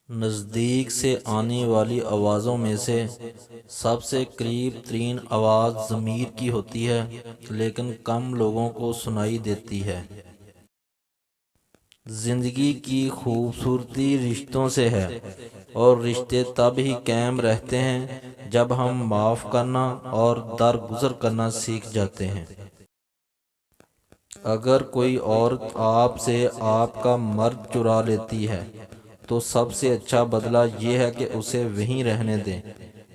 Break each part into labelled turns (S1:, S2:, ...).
S1: نزدیک سے آنے والی آوازوں میں سے سب سے قریب ترین آواز ضمیر کی ہوتی ہے، لیکن کم لوگوں کو سنائی دیتی ہے۔ زندگی کی خوبصورتی رشتوں سے ہے، اور رشتے تب ہی قائم رہتے ہیں جب ہم معاف کرنا اور درگزر کرنا سیکھ جاتے ہیں۔ اگر کوئی عورت آپ سے آپ کا مرد چرا لیتی ہے تو سب سے اچھا بدلہ یہ ہے کہ اسے وہیں رہنے دیں،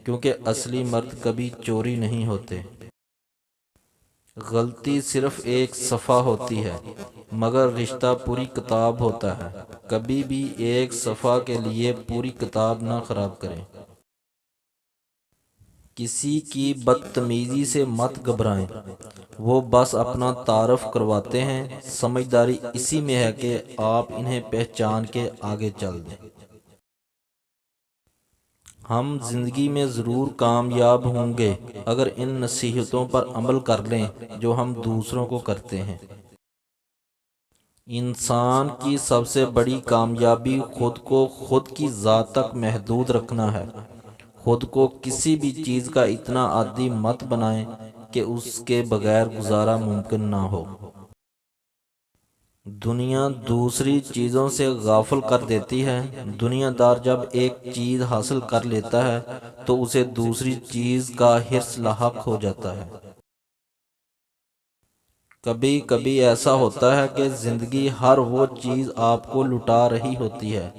S1: کیونکہ اصلی مرد کبھی چوری نہیں ہوتے۔ غلطی صرف ایک صفحہ ہوتی ہے، مگر رشتہ پوری کتاب ہوتا ہے۔ کبھی بھی ایک صفحہ کے لیے پوری کتاب نہ خراب کریں۔ کسی کی بدتمیزی سے مت گھبرائیں، وہ بس اپنا تعارف کرواتے ہیں۔ سمجھداری اسی میں ہے کہ آپ انہیں پہچان کے آگے چل دیں۔ ہم زندگی میں ضرور کامیاب ہوں گے اگر ان نصیحتوں پر عمل کر لیں جو ہم دوسروں کو کرتے ہیں۔ انسان کی سب سے بڑی کامیابی خود کو خود کی ذات تک محدود رکھنا ہے۔ خود کو کسی بھی چیز کا اتنا عادی مت بنائیں کہ اس کے بغیر گزارا ممکن نہ ہو۔ دنیا دوسری چیزوں سے غافل کر دیتی ہے۔ دنیا دار جب ایک چیز حاصل کر لیتا ہے تو اسے دوسری چیز کا حرص لاحق ہو جاتا ہے۔ کبھی کبھی ایسا ہوتا ہے کہ زندگی ہر وہ چیز آپ کو لٹا رہی ہوتی ہے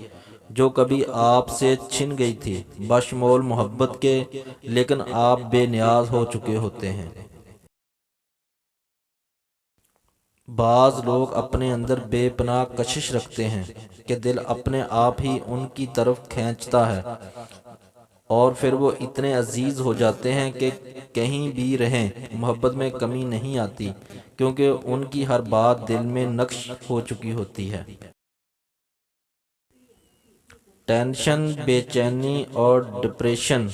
S1: جو کبھی آپ سے چھن گئی تھی، بشمول محبت کے، لیکن آپ بے نیاز ہو چکے ہوتے ہیں۔ بعض لوگ اپنے اندر بے پناہ کشش رکھتے ہیں کہ دل اپنے آپ ہی ان کی طرف کھینچتا ہے، اور پھر وہ اتنے عزیز ہو جاتے ہیں کہ کہیں بھی رہیں محبت میں کمی نہیں آتی، کیونکہ ان کی ہر بات دل میں نقش ہو چکی ہوتی ہے۔ ٹینشن، بے چینی اور ڈپریشن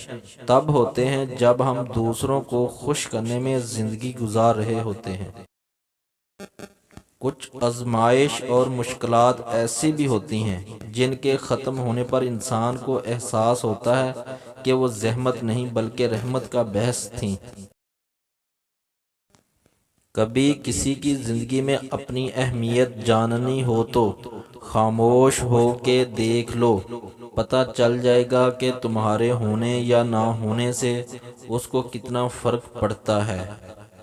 S1: تب ہوتے ہیں جب ہم دوسروں کو خوش کرنے میں زندگی گزار رہے ہوتے ہیں۔ کچھ آزمائش اور مشکلات ایسی بھی ہوتی ہیں جن کے ختم ہونے پر انسان کو احساس ہوتا ہے کہ وہ زحمت نہیں بلکہ رحمت کا باعث تھیں۔ کبھی کسی کی زندگی میں اپنی اہمیت جاننی ہو تو خاموش ہو کے دیکھ لو، پتہ چل جائے گا کہ تمہارے ہونے یا نہ ہونے سے اس کو کتنا فرق پڑتا ہے۔